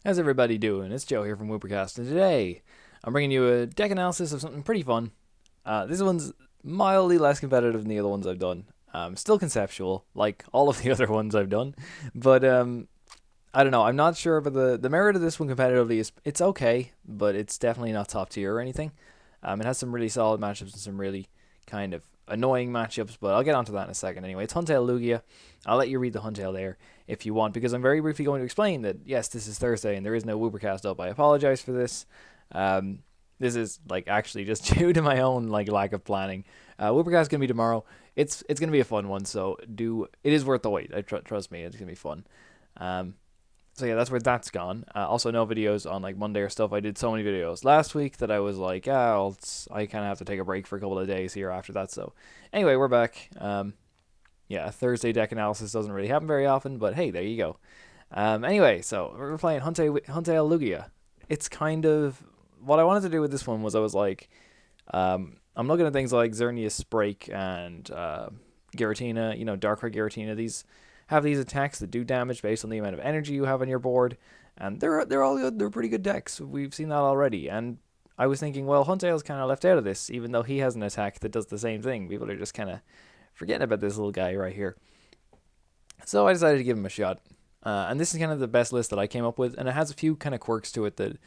How's everybody doing? It's Joe here from Woopercast, and today I'm bringing you a deck analysis of something pretty fun. This one's mildly less competitive than the other ones I've done. Still conceptual, like all of the other ones I've done, but I don't know. I'm not sure, but the merit of this one competitively is it's okay, but it's definitely not top tier or anything. It has some really solid matchups and some really kind of annoying matchups, but I'll get onto that in a second. Anyway, it's Huntail Lugia. I'll let you read the Huntail there if you want, because I'm very briefly going to explain that yes, this is Thursday and there is no Woopercast up. I apologize for this. This is like actually just due to my own like lack of planning. Woopercast is gonna be tomorrow. It's gonna be a fun one, so it is worth the wait. Trust me, it's gonna be fun. So yeah, that's where that's gone. Also, no videos on like Monday or stuff. I did so many videos last week that I was like, I kind of have to take a break for a couple of days here after that. So anyway, we're back. Yeah, a Thursday deck analysis doesn't really happen very often, but hey, there you go. Anyway, so we're playing Huntail Lugia. It's kind of what I wanted to do with this one was I was like, I'm looking at things like Xerneas Break and Giratina, Darkrai Giratina. These have these attacks that do damage based on the amount of energy you have on your board, and they're all good. They're pretty good decks. We've seen that already, and I was thinking, well, Huntail's kind of left out of this, even though he has an attack that does the same thing. People are just kind of forgetting about this little guy right here. So I decided to give him a shot, and this is kind of the best list that I came up with, and it has a few kind of quirks to it that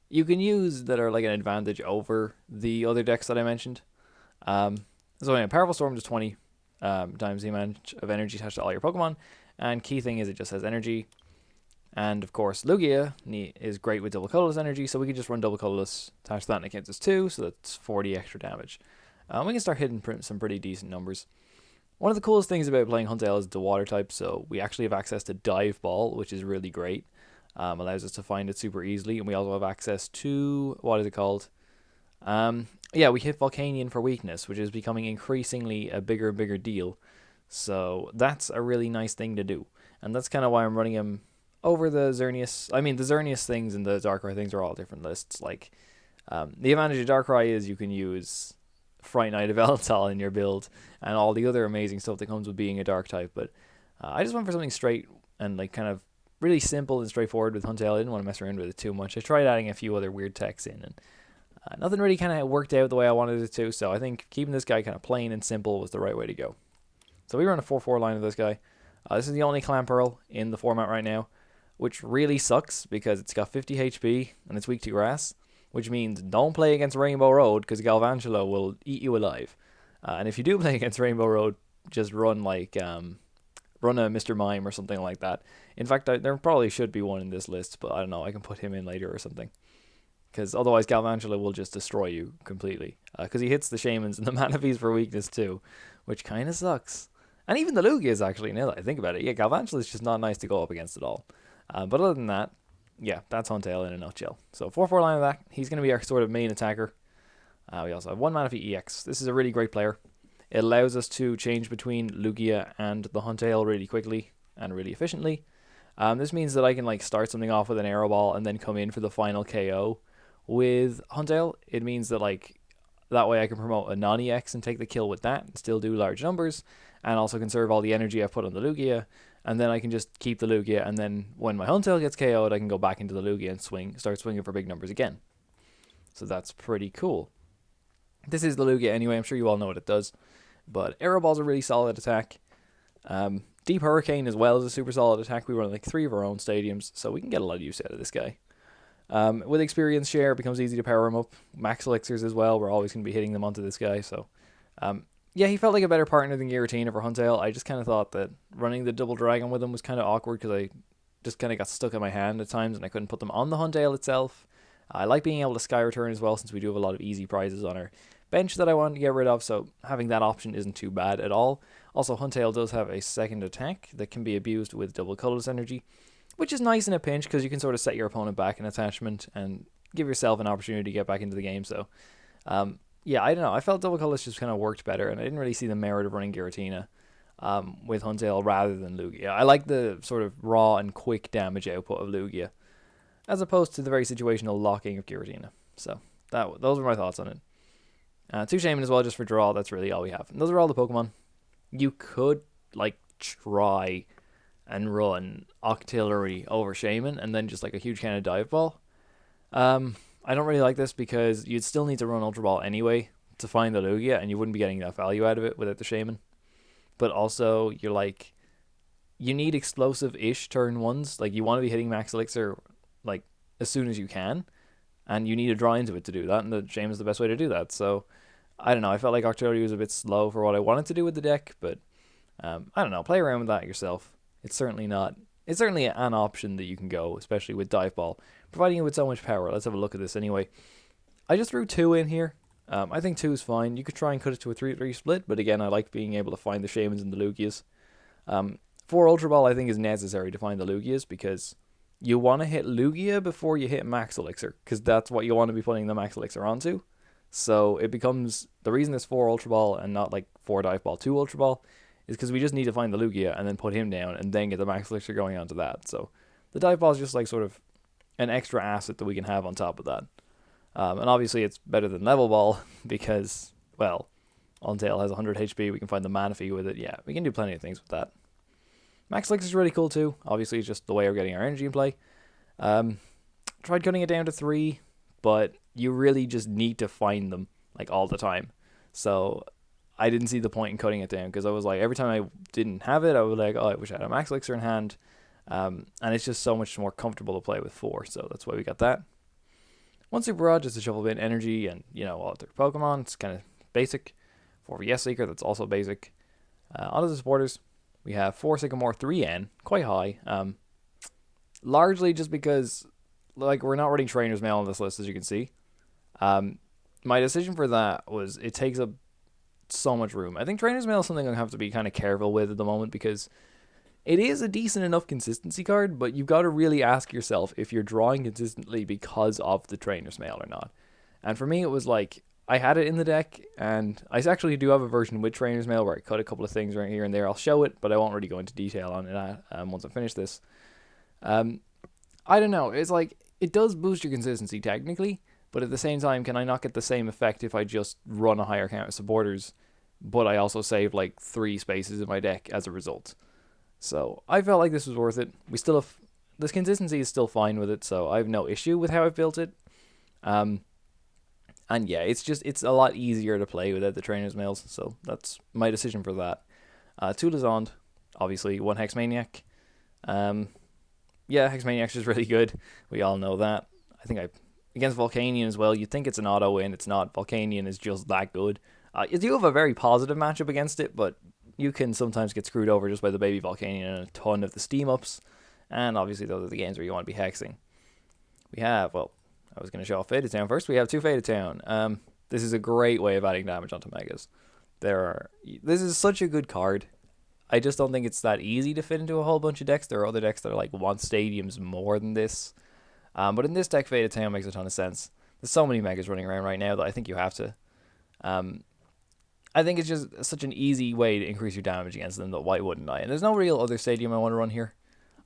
you can use that are like an advantage over the other decks that I mentioned. So anyway, Powerful Storm does 20 times the amount of energy attached to all your Pokemon. And key thing is it just has energy. And of course, Lugia is great with double colorless energy, so we can just run double colorless, attach that, and it counts as 2, so that's 40 extra damage. We can start hitting some pretty decent numbers. One of the coolest things about playing Huntail is the water type, so we actually have access to Dive Ball, which is really great. Allows us to find it super easily, and we also have access to, what is it called? Yeah, we hit Volcanion for weakness, which is becoming increasingly a bigger and bigger deal. So that's a really nice thing to do. And that's kind of why I'm running him over the Xerneas. I mean, the Xerneas things and the Darkrai things are all different lists. Like, the advantage of Darkrai is you can use Fright Knight of Yveltal in your build and all the other amazing stuff that comes with being a dark type. But I just went for something straight and like kind of really simple and straightforward with Huntail. I didn't want to mess around with it too much. I tried adding a few other weird techs in, and nothing really kind of worked out the way I wanted it to, so I think keeping this guy kind of plain and simple was the right way to go. So we run a 4-4 line of this guy. This is the only Clamperl in the format right now, which really sucks because it's got 50 HP and it's weak to grass, which means don't play against Rainbow Road because Galvantula will eat you alive. And if you do play against Rainbow Road, just run like run a Mr. Mime or something like that. In fact, there probably should be one in this list, but I don't know. I can put him in later or something. Because otherwise Galvantula will just destroy you completely. Because he hits the Shaymins and the Manaphy-Es for weakness too, which kind of sucks. And even the Lugia is actually, now that I think about it, yeah, Galvantula is just not nice to go up against at all. But other than that, yeah, that's Huntail in a nutshell. So 4-4 line of that. He's going to be our sort of main attacker. We also have one Manaphy-EX. This is a really great player. It allows us to change between Lugia and the Huntail really quickly and really efficiently. This means that I can like start something off with an Aero Ball and then come in for the final KO. With Huntail, it means that like that way I can promote a non-EX and take the kill with that and still do large numbers and also conserve all the energy I've put on the Lugia, and then I can just keep the Lugia, and then when my Huntail gets KO'd I can go back into the Lugia and start swinging for big numbers again. So that's pretty cool. This is the Lugia anyway, I'm sure you all know what it does, but Aero Ball's a really solid attack. Deep Hurricane as well is a super solid attack. We run like 3 of our own stadiums, so we can get a lot of use out of this guy. With experience share, it becomes easy to power him up. Max Elixirs as well, we're always going to be hitting them onto this guy. So, yeah, he felt like a better partner than Giratina for Huntail. I just kind of thought that running the double dragon with him was kind of awkward because I just kind of got stuck in my hand at times and I couldn't put them on the Huntail itself. I like being able to Sky Return as well, since we do have a lot of easy prizes on our bench that I want to get rid of, so having that option isn't too bad at all. Also, Huntail does have a second attack that can be abused with double colorless energy, which is nice in a pinch because you can sort of set your opponent back in attachment and give yourself an opportunity to get back into the game. So, yeah, I don't know. I felt double colorless just kind of worked better, and I didn't really see the merit of running Giratina with Huntail rather than Lugia. I like the sort of raw and quick damage output of Lugia, as opposed to the very situational locking of Giratina. So, those are my thoughts on it. 2 Shaymin as well, just for draw. That's really all we have. And those are all the Pokemon. You could, like, try and run Octillery over Shaymin, and then just like a huge kind of Dive Ball. I don't really like this because you'd still need to run Ultra Ball anyway to find the Lugia, and you wouldn't be getting that value out of it without the Shaymin. But also, you're like, you need explosive-ish turn ones. Like, you want to be hitting Max Elixir like as soon as you can, and you need to draw into it to do that, and the Shaymin's the best way to do that. So, I don't know. I felt like Octillery was a bit slow for what I wanted to do with the deck, but I don't know. Play around with that yourself. It's certainly not. It's certainly an option that you can go, especially with Dive Ball, providing it with so much power. Let's have a look at this anyway. I just threw 2 in here. I think 2 is fine. You could try and cut it to a 3-3 split, but again, I like being able to find the Shaymins and the Lugias. 4 Ultra Ball, I think, is necessary to find the Lugias, because you want to hit Lugia before you hit Max Elixir, because that's what you want to be putting the Max Elixir onto. So it becomes, the reason there's 4 Ultra Ball and not like 4 Dive Ball, 2 Ultra Ball, is because we just need to find the Lugia and then put him down and then get the Max Elixir going onto that. So the Dive Ball is just like sort of an extra asset that we can have on top of that. And obviously it's better than Level Ball because, well, Huntail has 100 HP. We can find the Manaphy with it. Yeah, we can do plenty of things with that. Max Elixir is really cool too. Obviously it's just the way of getting our energy in play. Tried cutting it down to 3, but you really just need to find them like all the time. So I didn't see the point in cutting it down, because I was like, every time I didn't have it, I was like, oh, I wish I had a Max Elixir in hand. And it's just so much more comfortable to play with 4, so that's why we got that. 1 Super Rod just to shuffle a bit of energy and, you know, all their Pokemon. It's kind of basic. 4 VS Seeker, that's also basic. Onto the supporters, we have 4 Sycamore 3N, quite high. Largely just because, like, we're not running Trainer's Mail on this list, as you can see. My decision for that was it takes up so much room. I think Trainer's Mail is something I have to be kind of careful with at the moment, because it is a decent enough consistency card, but you've got to really ask yourself if you're drawing consistently because of the Trainer's Mail or not. And for me, it was like, I had it in the deck, and I actually do have a version with Trainer's Mail where I cut a couple of things right here and there. I'll show it, but I won't really go into detail on it once I finish this. I don't know. It's like, it does boost your consistency technically, but at the same time, can I not get the same effect if I just run a higher count of supporters, but I also save like 3 spaces in my deck as a result? So I felt like this was worth it. We still have, this consistency is still fine with it, so I have no issue with how I've built it. And yeah, it's a lot easier to play without the Trainer's Mails, so that's my decision for that. 2 Lysandre, obviously 1 Hex Maniac. Yeah, Hex Maniac's just really good. We all know that. I think against Volcanion as well, you'd think it's an auto win. It's not. Volcanion is just that good. You do have a very positive matchup against it, but you can sometimes get screwed over just by the baby Volcanion and a ton of the steam ups. And obviously those are the games where you want to be hexing. We have, well, I was going to show off Faded Town first. We have 2 Faded Town. This is a great way of adding damage onto Megas. This is such a good card. I just don't think it's that easy to fit into a whole bunch of decks. There are other decks that are like want stadiums more than this. But in this deck, Faded Town makes a ton of sense. There's so many Megas running around right now that I think you have to. I think it's just such an easy way to increase your damage against them that why wouldn't I? And there's no real other stadium I want to run here.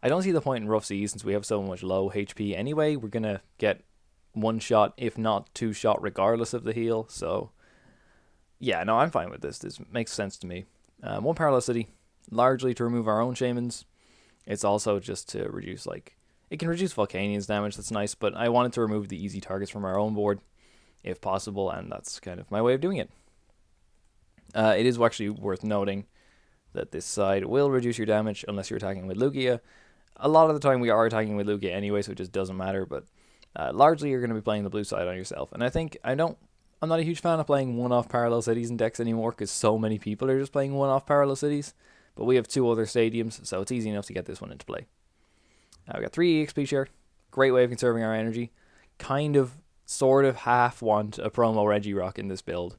I don't see the point in Rough Seas since we have so much low HP anyway. We're going to get 1 shot, if not 2 shot, regardless of the heal. So, yeah, no, I'm fine with this. This makes sense to me. 1 Parallel City, largely to remove our own Shaymins. It's also just to reduce, like, it can reduce Volcanion's damage. That's nice, but I wanted to remove the easy targets from our own board, if possible, and that's kind of my way of doing it. It is actually worth noting that this side will reduce your damage unless you're attacking with Lugia. A lot of the time we are attacking with Lugia anyway, so it just doesn't matter, but largely you're going to be playing the blue side on yourself. And I think I'm not a huge fan of playing one-off Parallel Cities in decks anymore, because so many people are just playing one-off Parallel Cities, but we have 2 other stadiums, so it's easy enough to get this one into play. We got 3 EXP share, great way of conserving our energy. Sort of half want a promo Regirock in this build.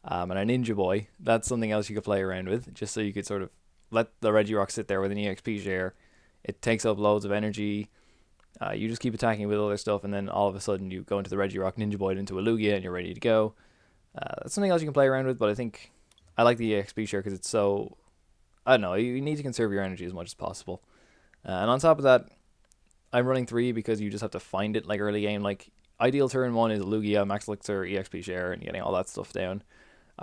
And a Ninja Boy, that's something else you could play around with, just so you could sort of let the Regirock sit there with an EXP share. It takes up loads of energy. You just keep attacking with other stuff, and then all of a sudden you go into the Regirock, Ninja Boy into a Lugia, and you're ready to go. That's something else you can play around with, but I think I like the EXP share because it's so, I don't know, you need to conserve your energy as much as possible. And on top of that, I'm running 3 because you just have to find it like early game. Like, ideal turn 1 is Lugia, Max Elixir, EXP share, and getting all that stuff down.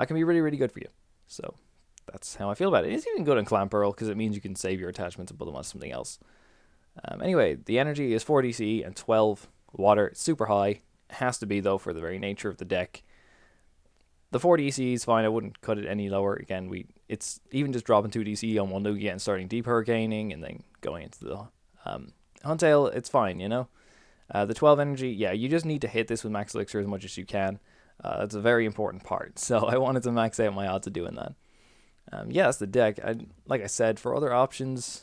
Can be really, really good for you. So that's how I feel about it. It's even good in Clamperl because it means you can save your attachments and put them on something else. Anyway, the energy is 4 DC and 12 water. It's super high. It has to be, though, for the very nature of the deck. The 4 DC is fine. I wouldn't cut it any lower. Again, it's even just dropping 2 DC on one Lugia and starting Deep Hurricaning and then going into the Huntail, it's fine, you know? The 12 energy, yeah, you just need to hit this with Max Elixir as much as you can. That's a very important part. So I wanted to max out my odds of doing that. Yeah, that's the deck. Like I said, for other options,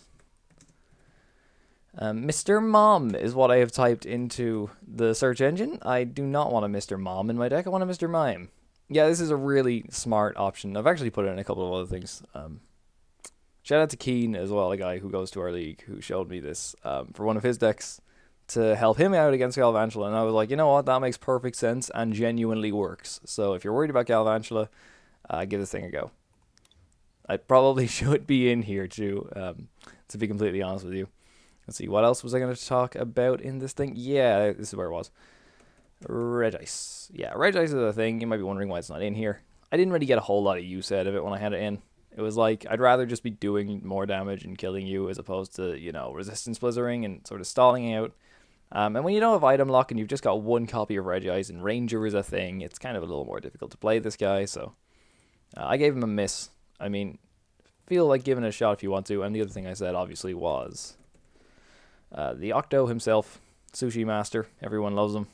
Mr. Mom is what I have typed into the search engine. I do not want a Mr. Mom in my deck. I want a Mr. Mime. Yeah, this is a really smart option. I've actually put it in a couple of other things. Shout out to Keen as well, a guy who goes to our league, who showed me this for one of his decks to help him out against Galvantula. And I was like, you know what, that makes perfect sense and genuinely works. So if you're worried about Galvantula, give this thing a go. I probably should be in here too, to be completely honest with you. Let's see, what else was I going to talk about in this thing? Yeah, this is where it was. Regice. Yeah, Regice is a thing. You might be wondering why it's not in here. I didn't really get a whole lot of use out of it when I had it in. It was like, I'd rather just be doing more damage and killing you as opposed to, you know, resistance blizzering and sort of stalling out. And when you don't have item lock and you've just got one copy of Regice and Ranger is a thing, it's kind of a little more difficult to play this guy, so I gave him a miss. I mean, feel like giving it a shot if you want to. And the other thing I said, obviously, was the Octo himself, Sushi Master. Everyone loves him.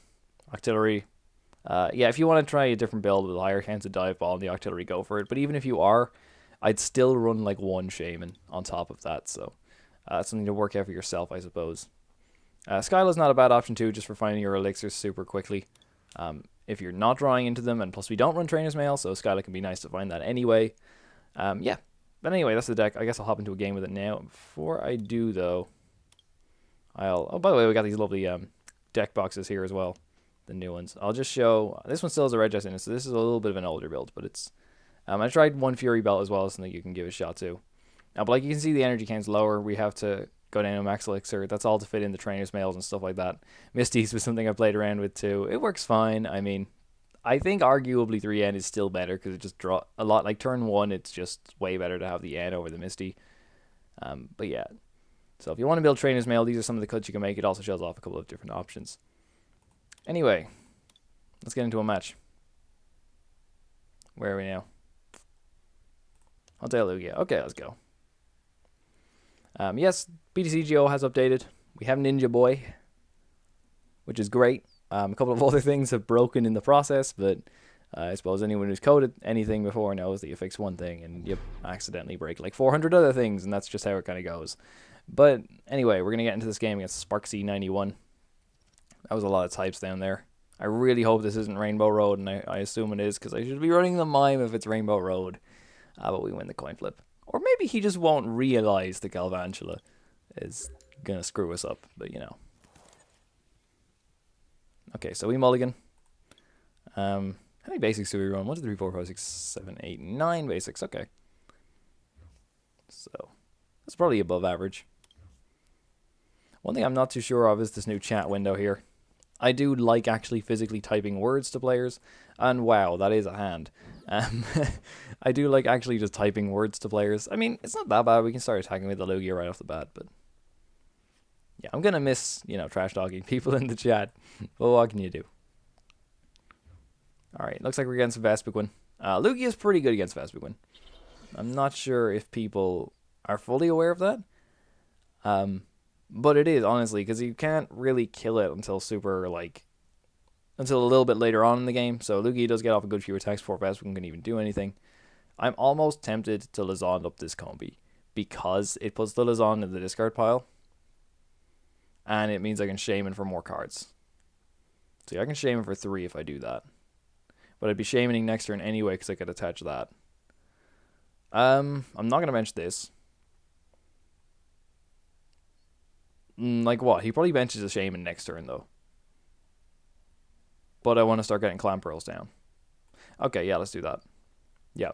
Octillery. Yeah, if you want to try a different build with a higher chance of Dive Ball and the Octillery, go for it. But even if you are, I'd still run like one Shaymin on top of that. So that's something to work out for yourself, I suppose. Skyla's not a bad option too, just for finding your elixirs super quickly. If you're not drawing into them, and plus we don't run Trainer's Mail, so Skyla can be nice to find that anyway. Yeah, but anyway, that's the deck. I guess I'll hop into a game with it now. Before I do, though, oh, by the way, we got these lovely deck boxes here as well, the new ones. I'll just show, this one still has a Regice in it, so this is a little bit of an older build, but it's, I tried one Fury Belt as well, something you can give a shot to. But like you can see, the energy count's lower. We have to go down to Max Elixir. That's all to fit in the Trainer's Mails and stuff like that. Misty's was something I played around with too. It works fine. I mean, I think arguably 3N is still better because it just draw a lot. Like turn 1, it's just way better to have the N over the Misty. But yeah. So if you want to build Trainer's Mail, these are some of the cuts you can make. It also shows off a couple of different options. Anyway, let's get into a match. Where are we now? Huntail Lugia. Okay, let's go. Yes, BTCGO has updated. We have Ninja Boy, which is great. A couple of other things have broken in the process, but I suppose anyone who's coded anything before knows that you fix one thing and you accidentally break like 400 other things, and that's just how it kind of goes. But anyway, we're going to get into this game against Sparksy91. That was a lot of types down there. I really hope this isn't Rainbow Road, and I assume it is, because I should be running the Mime if it's Rainbow Road. But we win the coin flip. Or maybe he just won't realize the Galvantula is going to screw us up, but you know. Okay, so we mulligan. How many basics do we run? 1, 2, 3, 4, 5, 6, 7, 8, 9 basics. Okay. So, that's probably above average. One thing I'm not too sure of is this new chat window here. I do like actually physically typing words to players, and wow, that is a hand. I do like actually just typing words to players. I mean, it's not that bad. We can start attacking with the Lugia right off the bat, but yeah, I'm gonna miss, you know, trash talking people in the chat. But what can you do? All right, looks like we're against Vespiquen. Lugia is pretty good against Vespiquen. I'm not sure if people are fully aware of that. But it is, honestly, because you can't really kill it until until a little bit later on in the game. So Lugia does get off a good few attacks before Vespiquen can even do anything. I'm almost tempted to Lysandre up this combi, because it puts the Lysandre in the discard pile, and it means I can Shaymin for more cards. See, I can Shaymin for 3 if I do that. But I'd be Shaymining next turn anyway, because I could attach that. I'm not going to bench this. Like what? He probably benches a Shaymin next turn, though. But I want to start getting Clamperls down. Okay, yeah, let's do that. Yeah.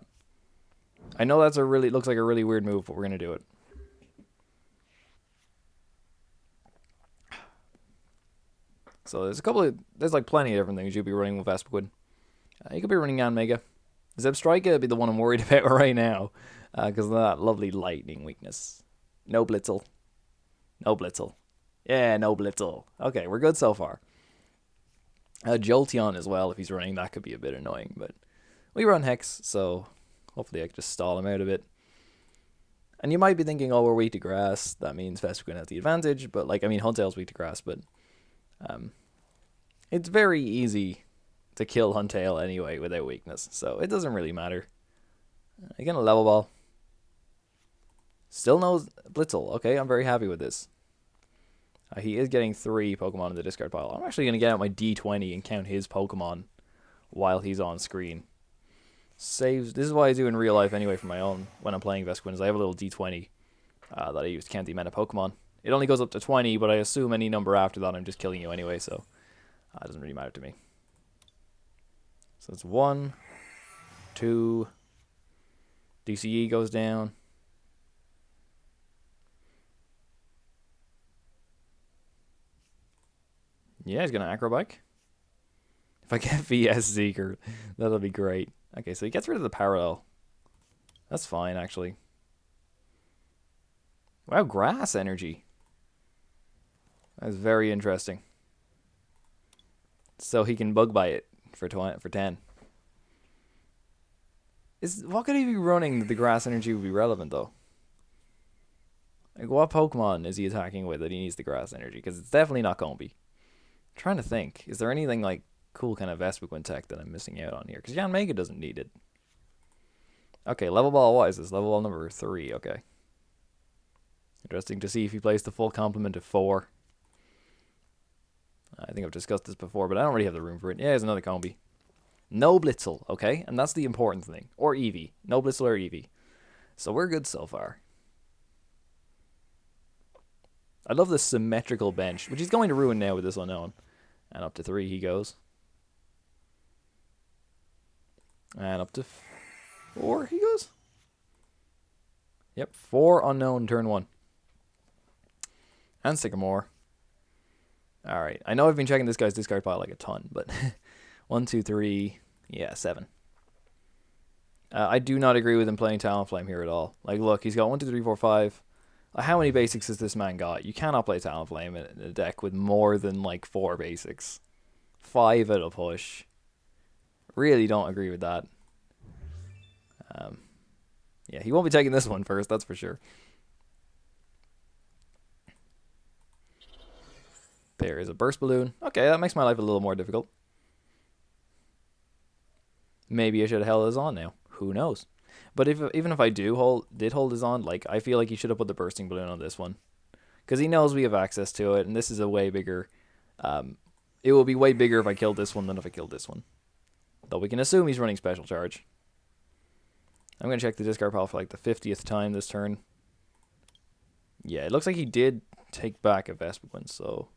I know that's looks like a really weird move, but we're going to do it. So there's like plenty of different things you'd be running with Vespiquen. You could be running Yanmega. Zebstrika would be the one I'm worried about right now. Because of that lovely lightning weakness. No Blitzel. No Blitzel. Yeah, no Blitzel. Okay, we're good so far. Jolteon as well, if he's running, that could be a bit annoying. But we run Hex, so hopefully I can just stall him out a bit. And you might be thinking, oh, we're weak to grass. That means Vespiquen has the advantage. But, like, I mean, Huntail's weak to grass, but it's very easy to kill Huntail anyway without weakness. So it doesn't really matter. Again, a level ball. Still no Blitzel. Okay, I'm very happy with this. He is getting 3 Pokemon in the discard pile. I'm actually going to get out my D20 and count his Pokemon while he's on screen. Saves. This is what I do in real life anyway for my own when I'm playing Vespiquen, is I have a little D20 that I use to count the amount of Pokemon. It only goes up to 20, but I assume any number after that I'm just killing you anyway, so it doesn't really matter to me. So it's 1, 2, DCE goes down. Yeah, he's going to Acrobike. If I get VS Seeker, that'll be great. Okay, so he gets rid of the Parallel. That's fine, actually. Wow, Grass Energy. That's very interesting. So he can Bug Bite it for 10. What could he be running that the Grass Energy would be relevant, though? Like, what Pokemon is he attacking with that he needs the Grass Energy? Because it's definitely not Combi. I'm trying to think. Is there anything, like, cool kind of Vespiquen tech that I'm missing out on here? Because Yanmega doesn't need it. Okay, level ball, what is this? Level ball number 3, okay. Interesting to see if he plays the full complement of 4. I think I've discussed this before, but I don't really have the room for it. Yeah, there's another Combi. No Blitzel, okay? And that's the important thing. Or Eevee. No Blitzel or Eevee. So we're good so far. I love the symmetrical bench, which he's going to ruin now with this unknown. And up to 3 he goes. And up to 4 he goes. Yep, 4 unknown turn 1. And Sycamore. Alright, I know I've been checking this guy's discard pile like a ton, but 1, 2, 3, yeah, 7. I do not agree with him playing Talonflame here at all. Like, look, he's got 1, 2, 3, 4, 5. How many basics has this man got? You cannot play Talonflame in a deck with more than, like, 4 basics. 5 at a push. Really don't agree with that. Yeah, he won't be taking this one first, that's for sure. There is a Burst Balloon. Okay, that makes my life a little more difficult. Maybe I should have held this on now. Who knows? But even if I did hold this on, like, I feel like he should have put the Bursting Balloon on this one. Because he knows we have access to it, and this is a way bigger... it will be way bigger if I killed this one than if I killed this one. Though we can assume he's running Special Charge. I'm going to check the discard pile for like the 50th time this turn. Yeah, it looks like he did take back a Vespiquen, so...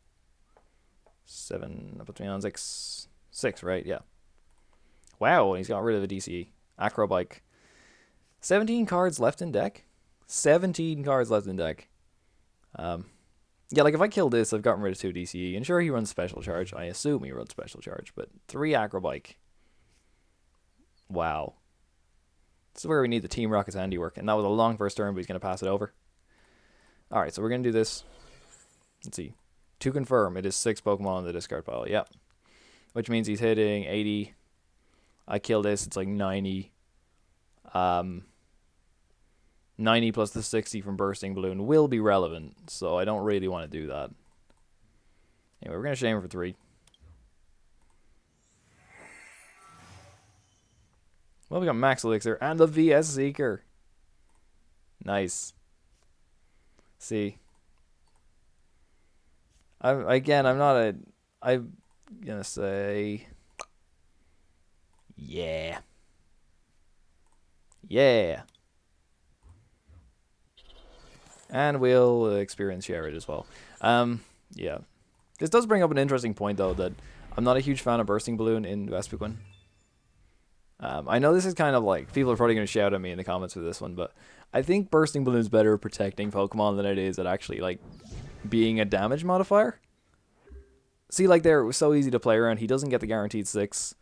7, that puts me on 6, right? Yeah. Wow, he's got rid of a DCE. Acrobike. 17 cards left in deck? 17 cards left in deck. Yeah, like if I kill this, I've gotten rid of 2 DCE. And sure, he runs Special Charge. I assume he runs Special Charge, but 3 Acrobike. Wow. This is where we need the Team Rocket's handiwork. And that was a long first turn, but he's going to pass it over. Alright, so we're going to do this. Let's see. To confirm, it is 6 Pokemon in the discard pile. Yep. Which means he's hitting 80. I kill this, it's like 90. 90 plus the 60 from Bursting Balloon will be relevant, so I don't really want to do that. Anyway, we're going to Shaymin for 3. Well, we got Max Elixir and the VS Seeker. Nice. See. I'm gonna say... Yeah. Yeah. And we'll experience share it as well. Yeah. This does bring up an interesting point, though, that I'm not a huge fan of Bursting Balloon in Vespiquen. I know this is kind of like, people are probably going to shout at me in the comments for this one, but I think Bursting Balloon is better at protecting Pokemon than it is at actually, like, being a damage modifier. See, like, there, it was so easy to play around. He doesn't get the guaranteed 6.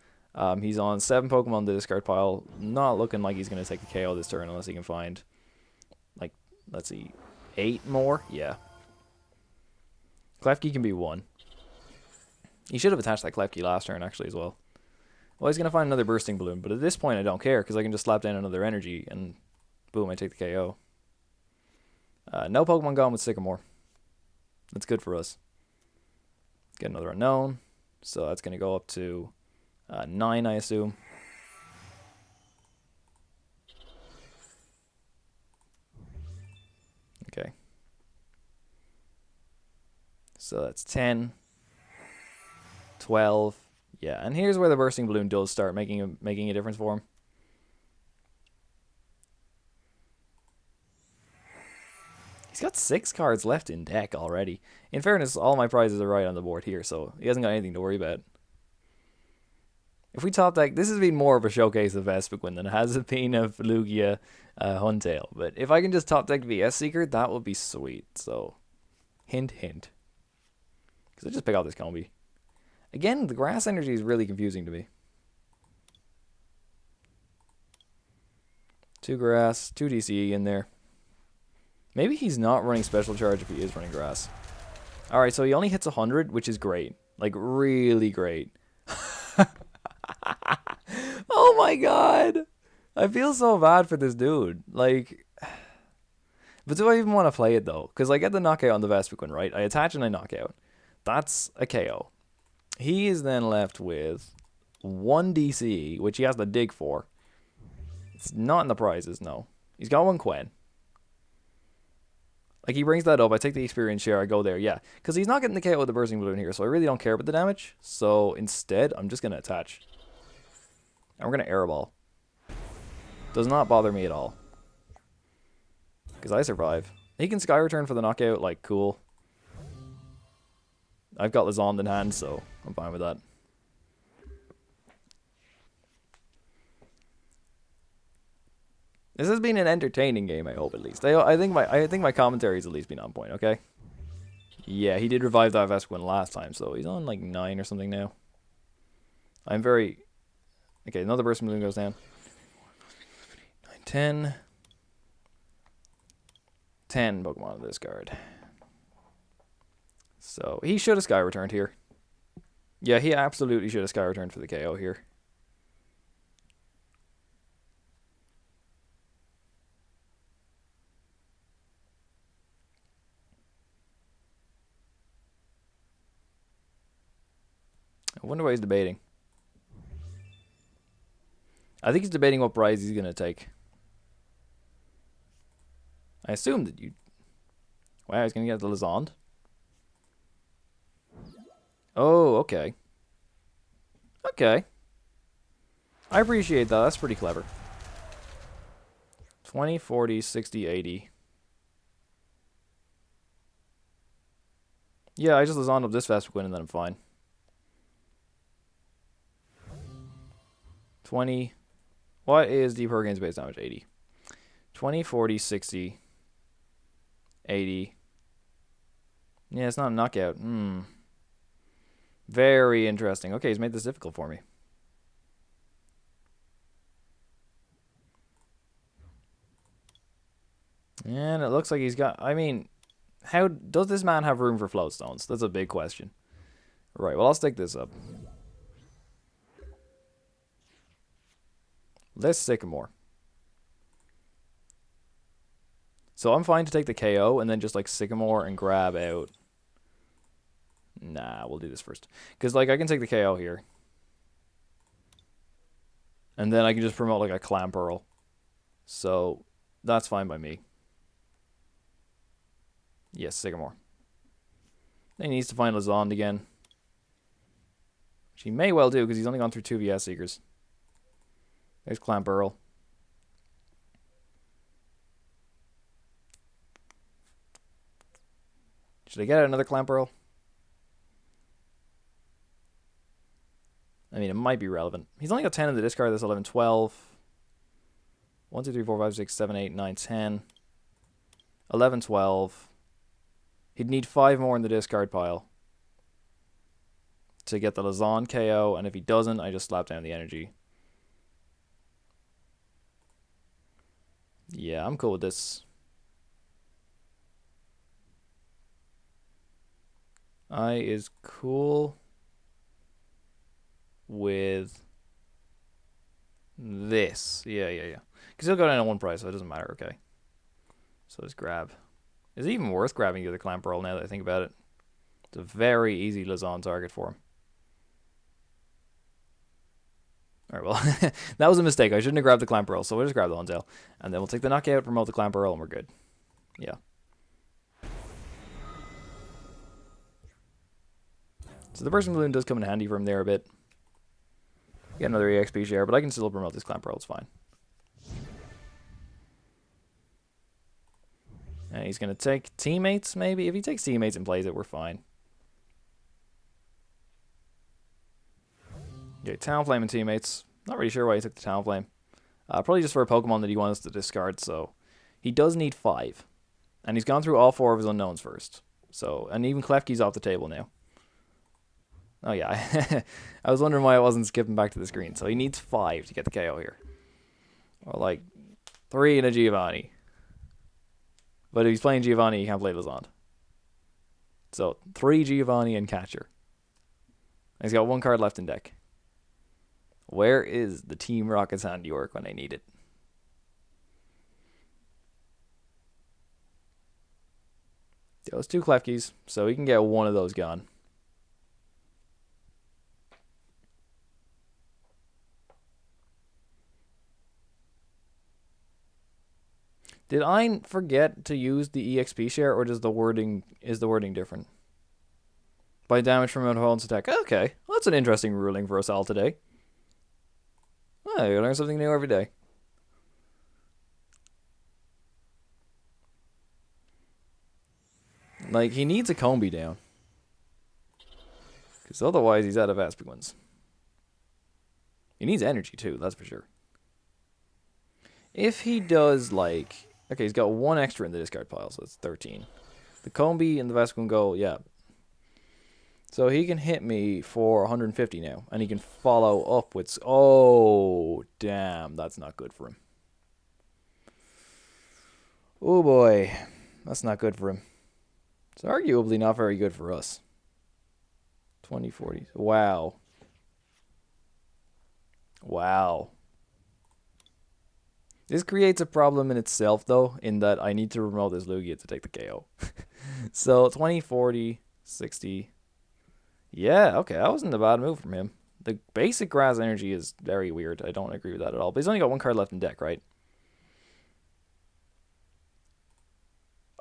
He's on 7 Pokemon in the discard pile. Not looking like he's going to take a KO this turn unless he can find, like, let's see, 8 more? Yeah. Klefki can be 1. He should have attached that Klefki last turn, actually, as well. Well, he's going to find another Bursting Balloon, but at this point I don't care, because I can just slap down another energy, and boom, I take the KO. No Pokemon gone with Sycamore. That's good for us. Get another Unknown, so that's going to go up to 9, I assume. Okay. So that's 10, 12. Yeah, and here's where the Bursting Balloon does start making a difference for him. He's got 6 cards left in deck already. In fairness, all my prizes are right on the board here, so he hasn't got anything to worry about. If we top deck, this has been more of a showcase of Vespiquen than it has been of Lugia Huntail. But if I can just top deck VS Seeker, that would be sweet. So, hint, hint. Because I just pick out this combi. Again, the grass energy is really confusing to me. 2 grass, 2 DCE in there. Maybe he's not running special charge if he is running grass. Alright, so he only hits 100, which is great. Like, really great. Oh my god! I feel so bad for this dude. Like, but do I even want to play it though? Because I get the knockout on the Vespiquen, right? I attach and I knock out. That's a KO. He is then left with 1 DCE, which he has to dig for. It's not in the prizes, no. He's got 1 Quen. Like, he brings that up, I take the experience share, I go there, yeah. Because he's not getting the KO with the Bursting Balloon here, so I really don't care about the damage. So, instead, I'm just going to attach. And we're going to Airball. Does not bother me at all. Because I survive. He can Sky Return for the knockout, like, cool. I've got Lysandre in hand, so I'm fine with that. This has been an entertaining game, I hope, at least. I think my commentary's at least been on point, okay? Yeah, he did revive that Vespiquen last time, so he's on like 9 or something now. I'm very... Okay, another Bursting Balloon goes down. 9, 10. 10 Pokemon on this card. So, he should have Sky Returned here. Yeah, he absolutely should have Sky Returned for the KO here. I wonder what he's debating. I think he's debating what prize he's going to take. I assume that you... Wow, he's going to get the Lysandre. Oh, okay. Okay. I appreciate that. That's pretty clever. 20, 40, 60, 80. Yeah, I just Lysandre up this Vespiquen and then I'm fine. 20. What is Deep Hurricane's base damage? 80. 20, 40, 60, 80. Yeah, it's not a knockout. Very interesting. Okay, he's made this difficult for me. And it looks like he's got... I mean, how does this man have room for float stones? That's a big question. Right, well, I'll stick this up. Let's Sycamore. So I'm fine to take the KO and then just like Sycamore and grab out. Nah, we'll do this first. Because like I can take the KO here. And then I can just promote like a Clamperl. So that's fine by me. Yes, Sycamore. Then he needs to find Lysandre again. Which he may well do because he's only gone through 2 VS Seekers. There's Clamperl. Should I get another Clamperl? I mean, it might be relevant. He's only got 10 in the discard. That's 11, 12. 1, 2, 3, 4, 5, 6, 7, 8, 9, 10. 11, 12. He'd need 5 more in the discard pile to get the Lysandre KO, and if he doesn't, I just slap down the energy. Yeah, I'm cool with this. I is cool with this. Yeah. Because he'll go down at 1 price, so it doesn't matter, okay. So let's grab. Is it even worth grabbing the other Clamperl now that I think about it? It's a very easy Lysandre target for him. Alright, well, that was a mistake. I shouldn't have grabbed the Clamperl, so we'll just grab the Huntail. And then we'll take the knockout, promote the Clamperl, and we're good. Yeah. So the Bursting Balloon does come in handy for him there a bit. Get another EXP share, but I can still promote this Clamperl, it's fine. And he's going to take teammates, maybe? If he takes teammates and plays it, we're fine. Okay, Talonflame and teammates. Not really sure why he took the Talonflame. Probably just for a Pokemon that he wants to discard, so... He does need 5. And he's gone through all 4 of his unknowns first. So, and even Klefki's off the table now. Oh yeah, I was wondering why I wasn't skipping back to the screen. So he needs 5 to get the KO here. Or like 3 in a Giovanni. But if he's playing Giovanni, he can't play Lysandre. So 3 Giovanni and Catcher. And he's got 1 card left in deck. Where is the Team Rocket's handiwork when I need it? Those 2 Klefkis, so he can get 1 of those gone. Did I forget to use the EXP share, or is the wording different? By damage from an opponent's attack. Okay, well, that's an interesting ruling for us all today. Oh, you learn something new every day. Like, he needs a Combi down. Because otherwise he's out of Vespiquen. He needs energy too, that's for sure. If he does, like... Okay, he's got 1 extra in the discard pile, so that's 13. The Combi and the Vespiquen go, yeah. So he can hit me for 150 now, and he can follow up with... Oh, damn, that's not good for him. Oh boy, that's not good for him. It's arguably not very good for us. 2040. Wow. Wow. This creates a problem in itself, though, in that I need to remote this Lugia to take the KO. So, 20, 40, 60. Yeah, okay, that wasn't a bad move from him. The basic grass energy is very weird. I don't agree with that at all. But he's only got 1 card left in deck, right?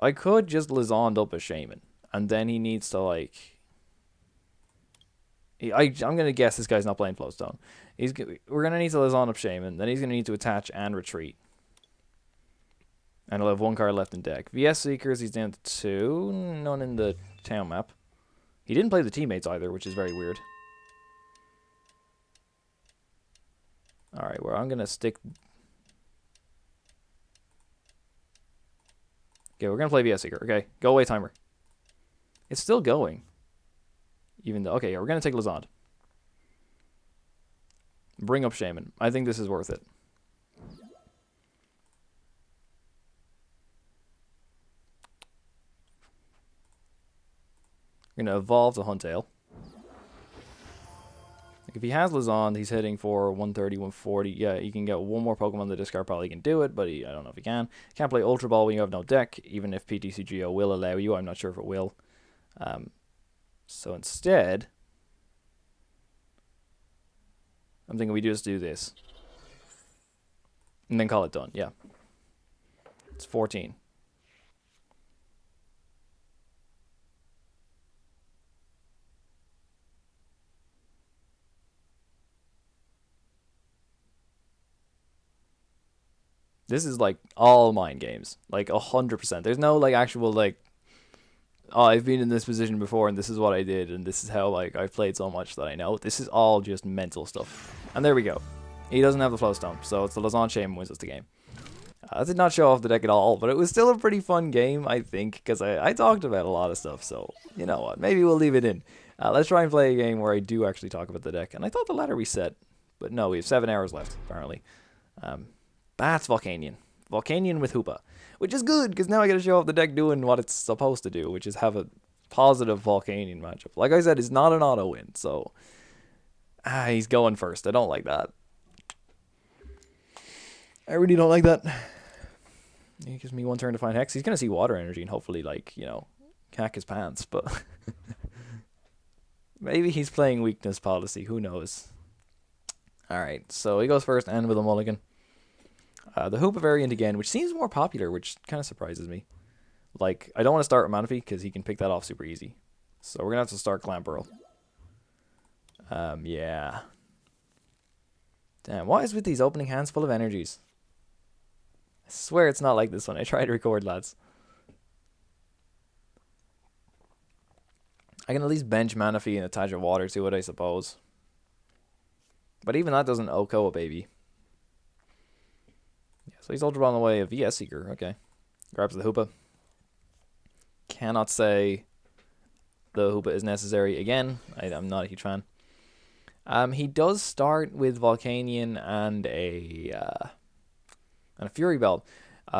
I could just Lysandre up a Shaymin. And then he needs to, like... I'm going to guess this guy's not playing Flowstone. We're going to need to Lysandre up Shaymin. Then he's going to need to attach and retreat. And he'll have 1 card left in deck. VS Seekers, he's down to 2. None in the town map. He didn't play the teammates either, which is very weird. Alright, well, I'm going to stick... Okay, we're going to play VS Seeker. Okay, go away, timer. It's still going. Even though... Okay, yeah, we're going to take Lysandre. Bring up Shaymin. I think this is worth it. We're going to evolve the Huntail. Like if he has Lysandre, he's hitting for 130, 140. Yeah, you can get 1 more Pokemon in the discard pile. He can do it, but I don't know if he can. Can't play Ultra Ball when you have no deck, even if PTCGO will allow you. I'm not sure if it will. So instead, I'm thinking we just do this. And then call it done, yeah. It's 14. This is like all mind games, like 100%. There's no like actual like, oh, I've been in this position before and this is what I did and this is how like I've played so much that I know. This is all just mental stuff. And there we go. He doesn't have the Flowstone, so it's the Lysandre Shaymin wins us the game. I did not show off the deck at all, but it was still a pretty fun game, I think, because I talked about a lot of stuff, so you know what, maybe we'll leave it in. Let's try and play a game where I do actually talk about the deck. And I thought the ladder reset, but no, we have 7 hours left, apparently. That's Volcanion. Volcanion with Hoopa, which is good, because now I get to show off the deck doing what it's supposed to do, which is have a positive Volcanion matchup. Like I said, it's not an auto win, so... he's going first. I don't like that. I really don't like that. He gives me 1 turn to find Hex. He's going to see Water Energy and hopefully, like, you know, cack his pants, but... Maybe he's playing weakness policy. Who knows? Alright, so he goes first and with a mulligan. The Hoopa variant again, which seems more popular, which kind of surprises me. Like, I don't want to start with Manaphy because he can pick that off super easy. So we're going to have to start Clamperl. Yeah. Damn, what is with these opening hands full of energies? I swear it's not like this one. I tried to record, lads. I can at least bench Manaphy and attach a water to it, I suppose. But even that doesn't OHKO a baby. Yeah, so he's Ultra Ball on the way of VS Seeker. Okay. Grabs the Hoopa. Cannot say the Hoopa is necessary again. I'm not a huge fan. He does start with Volcanion and a Fury Belt,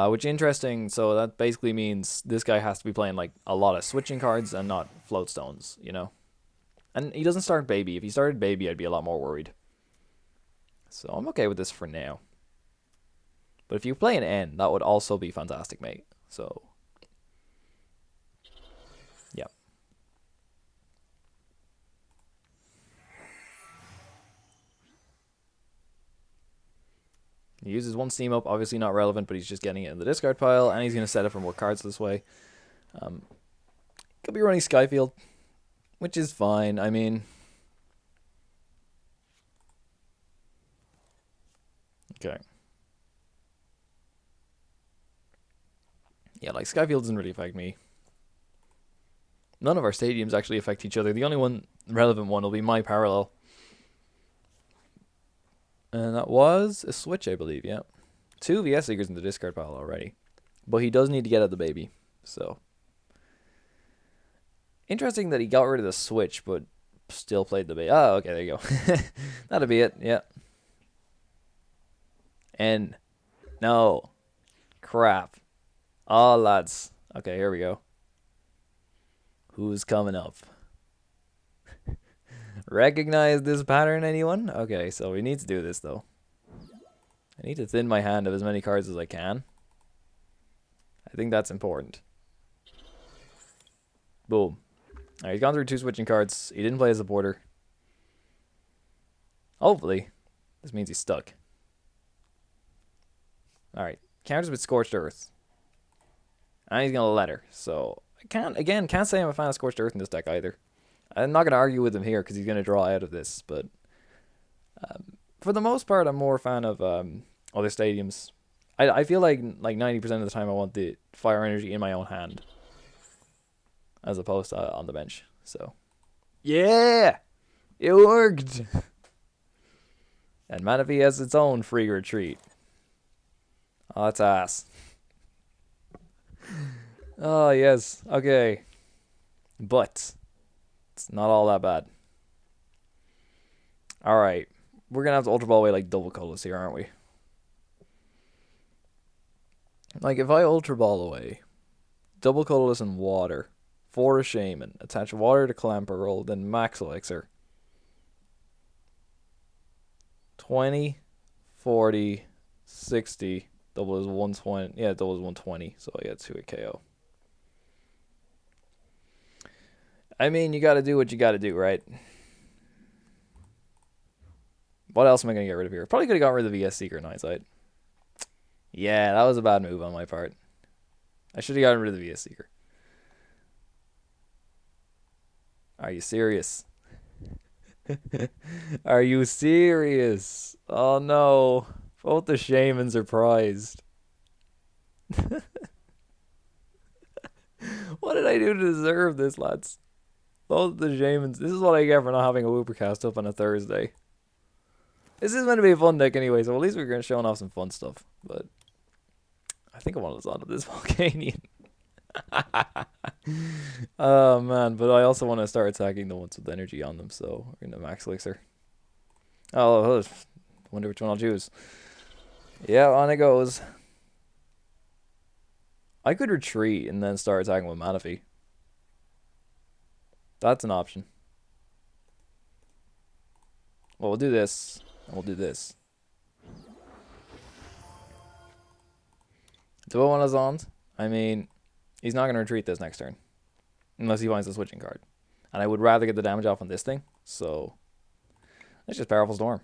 which is interesting. So that basically means this guy has to be playing like a lot of switching cards and not float stones, you know. And he doesn't start Baby. If he started Baby, I'd be a lot more worried. So I'm okay with this for now. But if you play an N, that would also be fantastic, mate. So, yeah. He uses 1 Steam Up, obviously not relevant, but he's just getting it in the discard pile, and he's going to set it for more cards this way. Could be running Skyfield, which is fine. I mean... Okay. Yeah, like, Skyfield doesn't really affect me. None of our stadiums actually affect each other. The only one relevant one will be my Parallel. And that was a switch, I believe, yeah. 2 VS Seekers in the discard pile already. But he does need to get at the baby, so... Interesting that he got rid of the switch, but still played the baby. Oh, okay, there you go. That'll be it, yeah. And... No. Crap. Oh, lads. Okay, here we go. Who's coming up? Recognize this pattern, anyone? Okay, so we need to do this, though. I need to thin my hand of as many cards as I can. I think that's important. Boom. Alright, he's gone through 2 switching cards. He didn't play as a border. Hopefully, this means he's stuck. Alright, counters with Scorched Earth. And he's going to let her. So, I can't say I'm a fan of Scorched Earth in this deck either. I'm not going to argue with him here because he's going to draw out of this. But for the most part, I'm more a fan of other stadiums. I feel like 90% of the time I want the fire energy in my own hand. As opposed to on the bench. So, yeah! It worked! And Manaphy has its own free retreat. Oh, that's ass. Oh, yes. Okay. But it's not all that bad. Alright. We're going to have to Ultra Ball away like double Colorless here, aren't we? Like, if I Ultra Ball away, double Colorless and water, for a Shaymin, attach water to Clamperl, then Max Elixir. 20, 40, 60, double is 120. Yeah, double is 120, so I get 2 at KO. I mean, you gotta do what you gotta do, right? What else am I gonna get rid of here? Probably could have got rid of the VS Seeker in hindsight. Yeah, that was a bad move on my part. I should have gotten rid of the VS Seeker. Are you serious? Are you serious? Oh no. Both the Shaymins are prized. What did I do to deserve this, lads? Both the Shaymins. This is what I get for not having a Woopercast up on a Thursday. This is meant to be a fun deck anyway, so at least we're going to show off some fun stuff. But I think I want to listen to this Volcanion. Oh man, but I also want to start attacking the ones with energy on them, so we're gonna Max Elixir. Oh, wonder which one I'll choose. Yeah, on it goes. I could retreat and then start attacking with Manaphy. That's an option. Well, we'll do this, and we'll do this. Do I want Lysandre? I mean, he's not going to retreat this next turn. Unless he finds a switching card. And I would rather get the damage off on this thing. So, let's just Powerful Storm.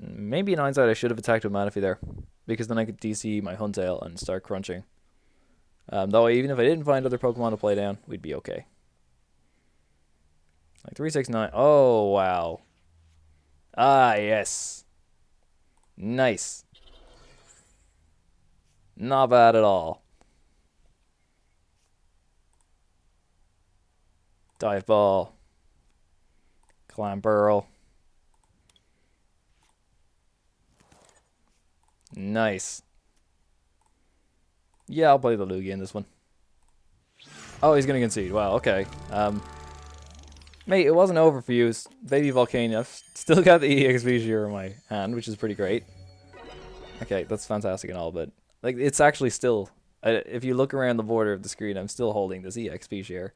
Maybe in hindsight I should have attacked with Manaphy there. Because then I could DC my Huntail and start crunching. Though even if I didn't find other Pokemon to play down, we'd be okay. Like 369. Oh, wow. Ah, yes. Nice. Not bad at all. Dive Ball. Clamperl. Nice. Yeah, I'll play the Lugia in this one. Oh, he's gonna concede. Wow, okay. Mate, it wasn't over for you. Baby Volcanion. I've still got the EX BKP in my hand, which is pretty great. Okay, that's fantastic and all, but like it's actually still. If you look around the border of the screen, I'm still holding this EX BKP.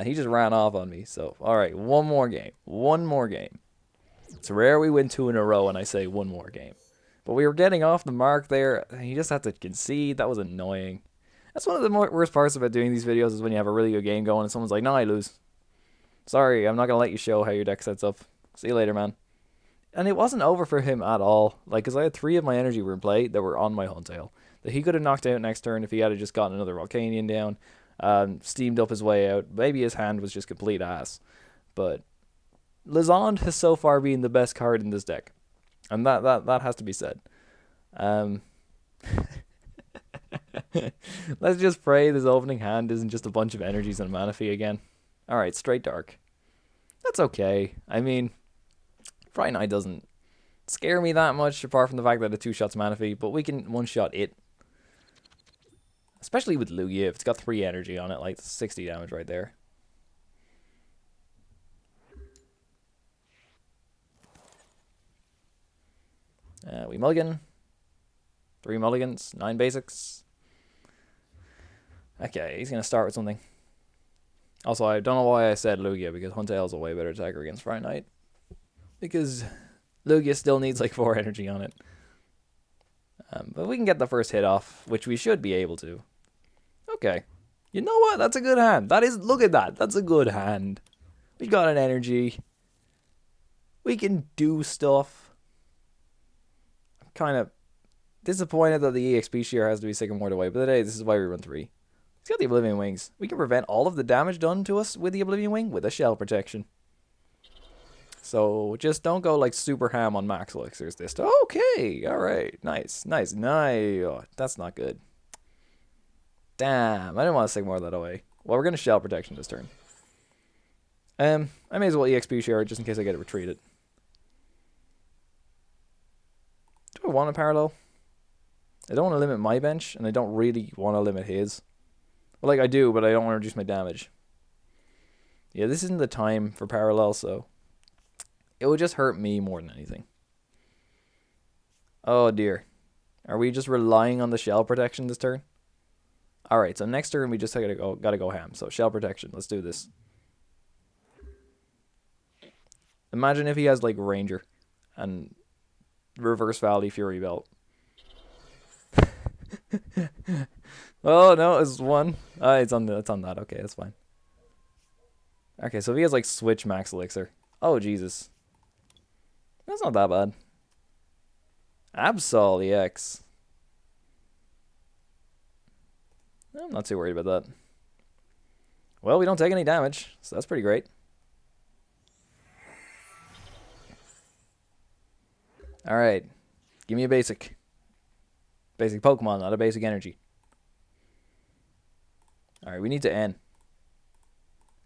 He just ran off on me. So, all right, one more game. One more game. It's rare we win 2 in a row, and I say one more game. But we were getting off the mark there. He just had to concede. That was annoying. That's one of the worst parts about doing these videos is when you have a really good game going and someone's like, no, I lose. Sorry, I'm not going to let you show how your deck sets up. See you later, man. And it wasn't over for him at all. Like, because I had 3 of my energy were in play that were on my Huntail. That he could have knocked out next turn if he had just gotten another Volcanion down. Steamed up his way out. Maybe his hand was just complete ass. But Lysandre has so far been the best card in this deck. And that has to be said. Let's just pray this opening hand isn't just a bunch of energies and Manaphy again. Alright, straight dark. That's okay. I mean, Friday Night doesn't scare me that much, apart from the fact that it 2-shots Manaphy, but we can one-shot it. Especially with Lugia, if it's got 3 energy on it, like 60 damage right there. We mulligan. 3 mulligans, 9 basics. Okay, he's going to start with something. Also, I don't know why I said Lugia, because Huntail's a way better attacker against Friday Night. Because Lugia still needs like 4 energy on it. But we can get the first hit off, which we should be able to. Okay. You know what? That's a good hand. That is, look at that. That's a good hand. We got an energy. We can do stuff. I'm kind of disappointed that the EX BKP has to be Sycamore away, but today this is why we run 3. He's got the Oblivion Wings. We can prevent all of the damage done to us with the Oblivion Wing with a shell protection. So just don't go like super ham on Max Elixirs this time. Okay, alright. Nice. Oh, that's not good. Damn, I didn't want to Sycamore that away. Well, we're going to shell protection this turn. I may as well EX BKP just in case I get it retreated. Do I want a parallel? I don't want to limit my bench, and I don't really want to limit his. Well, like I do, but I don't want to reduce my damage. Yeah, this isn't the time for parallel, so it would just hurt me more than anything. Oh dear. Are we just relying on the shell protection this turn? Alright, so next turn we just gotta go ham. So shell protection, let's do this. Imagine if he has like Ranger and Reverse Valley Fury Belt. Oh no, it's 1. It's on that. Okay, that's fine. Okay, so if he has like Switch Max Elixir. Oh Jesus. That's not that bad. Absol-EX. I'm not too worried about that. Well, we don't take any damage, so that's pretty great. Alright. Give me a basic. Basic Pokemon, not a basic energy. Alright, we need to N.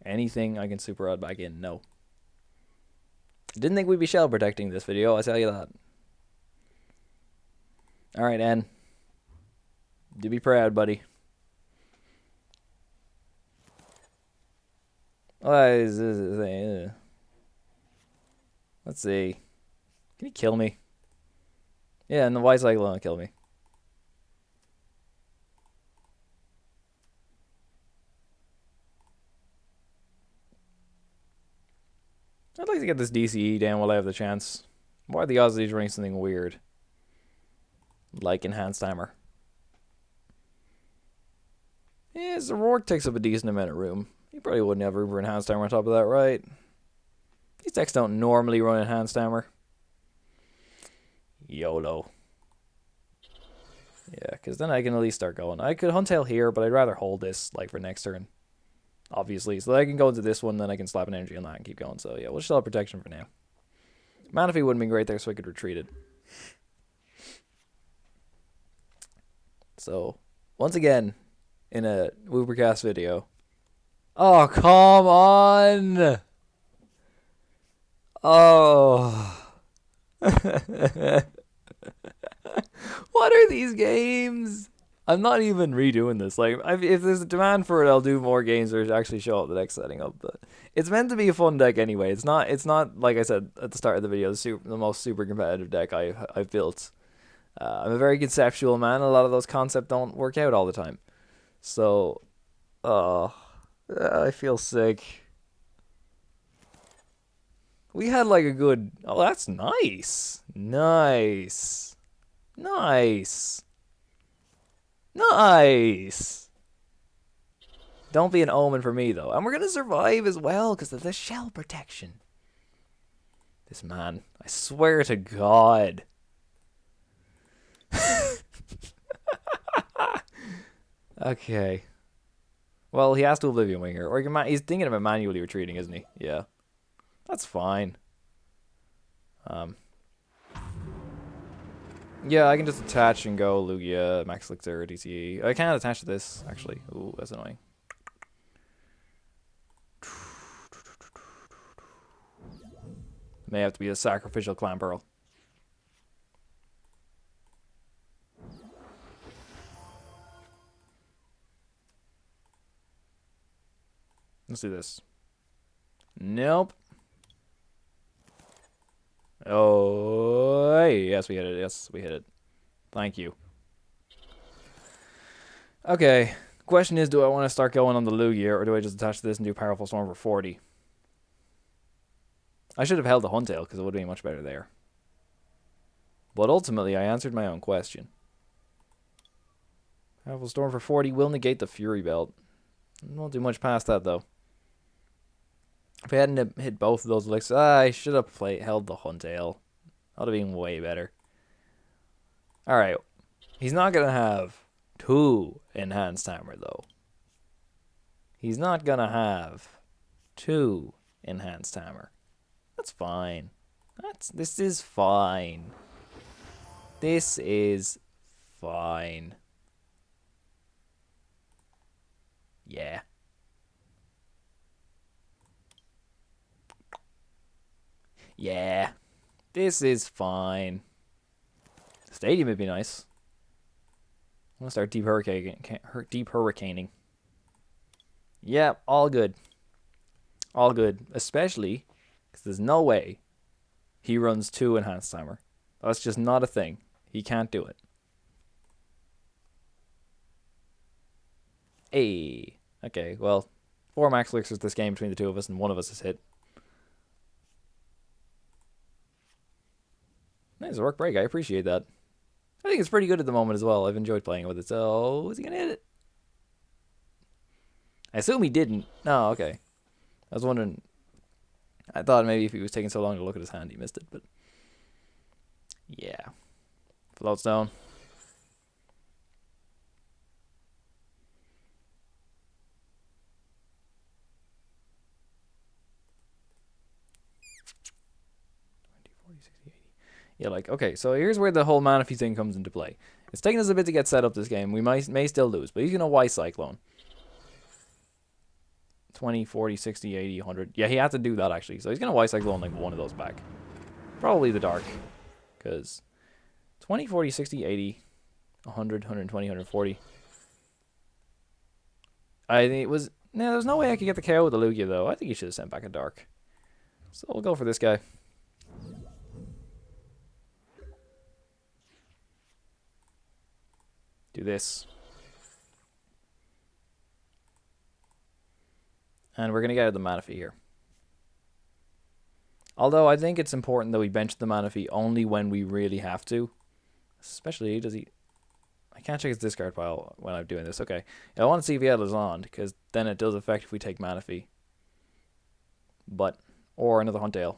Anything I can Super Rod back in? No. Didn't think we'd be shell protecting this video, I tell you that. Alright, N. Do be proud, buddy. Let's see. Can he kill me? Yeah, and the white cycle won't kill me. I'd like to get this DCE down while I have the chance. What are the odds that he's running something weird? Like Enhanced Hammer. Yeah, his Rourke takes up a decent amount of room. You probably wouldn't have room for Enhanced Hammer on top of that, right? These decks don't normally run Enhanced Hammer. YOLO. Yeah, because then I can at least start going. I could Huntail here, but I'd rather hold this like for next turn. Obviously. So I can go into this one, then I can slap an energy on that and keep going. So yeah, we'll still have protection for now. Manaphy would have been great there so I could retreat it. So, once again, in a Woopercast video. Oh, come on! Oh. What are these games? I'm not even redoing this. Like, if there's a demand for it, I'll do more games or actually show up the deck setting up. But it's meant to be a fun deck anyway. It's not like I said at the start of the video, the most super competitive deck I've built. I'm a very conceptual man. A lot of those concepts don't work out all the time. So, I feel sick. We had like a good... Oh, that's nice. Nice. Nice. Nice. Don't be an omen for me, though. And we're going to survive as well because of the shell protection. This man. I swear to God. Okay. Well, he has to Oblivion Winger. Or he's thinking about manually retreating, isn't he? Yeah. That's fine. Yeah, I can just attach and go Lugia, Max Elixir, DCE. I can't attach to this, actually. Ooh, that's annoying. May have to be a sacrificial Clamperl. Let's do this. Nope. Oh, yes, we hit it. Yes, we hit it. Thank you. Okay. Question is, do I want to start going on the Lugia, or do I just attach this and do Powerful Storm for 40? I should have held the Huntail, because it would have been much better there. But ultimately, I answered my own question. Powerful Storm for 40 will negate the Fury Belt. Won't do much past that, though. If I hadn't hit both of those elixirs, I should have held the Huntail. That would have been way better. Alright. He's not going to have 2 Enhanced Hammer, though. He's not going to have 2 Enhanced Hammer. That's fine. This is fine. This is fine. Yeah. Yeah. This is fine. Stadium would be nice. I'm gonna start deep hurricaning. Yeah, all good. All good. Especially because there's no way he runs 2 Enhanced Timer. That's just not a thing. He can't do it. Hey. Okay, well, 4 Max Elixirs this game between the two of us, and one of us is hit. Nice work break. I appreciate that. I think it's pretty good at the moment as well. I've enjoyed playing with it. So, is he going to hit it? I assume he didn't. No, okay. I was wondering. I thought maybe if he was taking so long to look at his hand, he missed it. But, yeah. Floatstone. Yeah, like, okay, so here's where the whole Manaphy thing comes into play. It's taking us a bit to get set up this game. We may still lose, but he's going to Y Cyclone. 20, 40, 60, 80, 100. Yeah, he had to do that, actually. So he's going to Y Cyclone like one of those back. Probably the Dark. Because 20, 40, 60, 80, 100, 120, 140. I think it was... No, there's no way I could get the KO with the Lugia, though. I think he should have sent back a Dark. So we'll go for this guy. Do this. And we're going to get out of the Manaphy here. Although I think it's important that we bench the Manaphy only when we really have to. Especially, does he... I can't check his discard pile when I'm doing this. Okay. I want to see if he had Lysandre, because then it does affect if we take Manaphy. But, or another Huntail.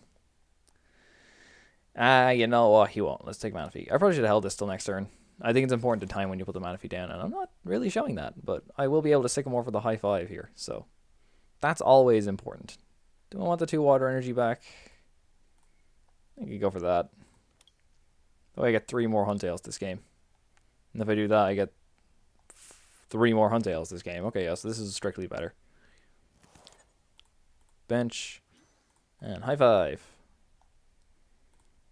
You know what? He won't. Let's take Manaphy. I probably should have held this till next turn. I think it's important to time when you put the Manaphy down, and I'm not really showing that, but I will be able to Sycamore for the high five here, so that's always important. Do I want the 2 water energy back? I could go for that. Oh, I get 3 more Huntails this game. And if I do that, I get 3 more Huntails this game. Okay, yeah, so this is strictly better. Bench. And high five.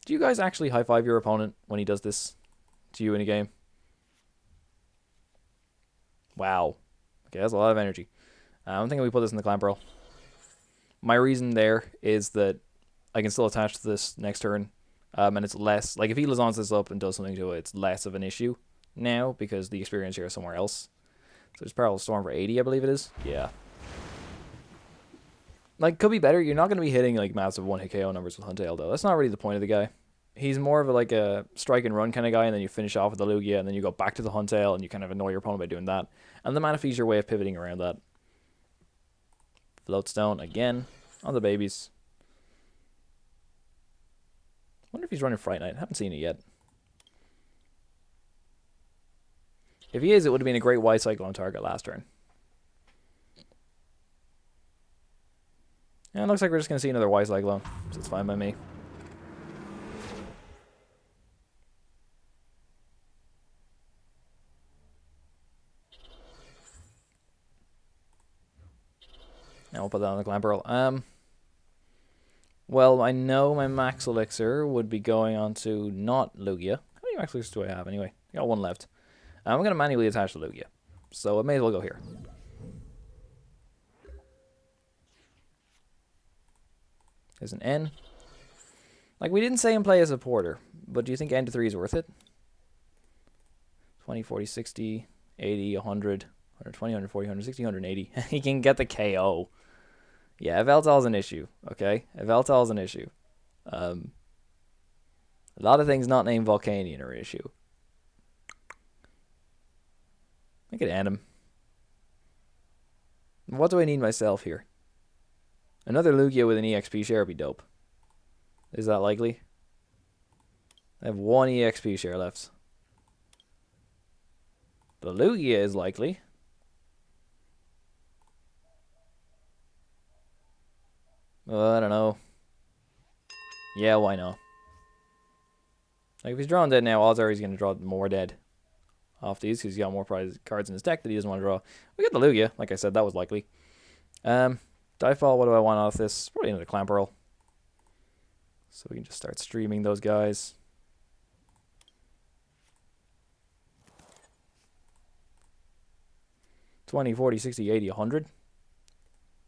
Do you guys actually high five your opponent when he does this to you in a game? Wow. Okay, that's a lot of energy. I'm thinking we put this in the Clamperl. My reason there is that I can still attach to this next turn. And it's less... Like, if he Lysandres this up and does something to it, it's less of an issue now because the experience here is somewhere else. So there's Parallel Storm for 80, I believe it is. Yeah. Like, could be better. You're not going to be hitting, like, massive one-hit KO numbers with Huntail, though. That's not really the point of the guy. He's more of like a strike and run kind of guy, and then you finish off with the Lugia, and then you go back to the Huntail, and you kind of annoy your opponent by doing that. And the Manaphy's your way of pivoting around that. Floatstone again on the babies. Wonder if he's running Fright Night. Haven't seen it yet. If he is, it would have been a great Y Cyclone target last turn. And it looks like we're just going to see another Y Cyclone, so it's fine by me. Now we'll put that on the Clamperl. Well, I know my Max Elixir would be going on to not Lugia. How many Max Elixirs do I have anyway? I got 1 left. I'm going to manually attach the Lugia. So it may as well go here. There's an N. Like, we didn't say him play as a supporter, but do you think N to 3 is worth it? 20, 40, 60, 80, 100, 120, 140, 160, 180. He can get the KO. Yeah, Yveltal is an issue, okay? Yveltal is an issue. A lot of things not named Volcanion are an issue. I could end him. What do I need myself here? Another Lugia with an EXP share would be dope. Is that likely? I have 1 EXP share left. The Lugia is likely. I don't know. Yeah, why not? Like, if he's drawing dead now, odds are he's going to draw more dead off these because he's got more prize cards in his deck that he doesn't want to draw. We got the Lugia. Like I said, that was likely. Dive Ball, what do I want off this? Probably another Clamperl. So we can just start streaming those guys. $20, $40, $60, $80, $100.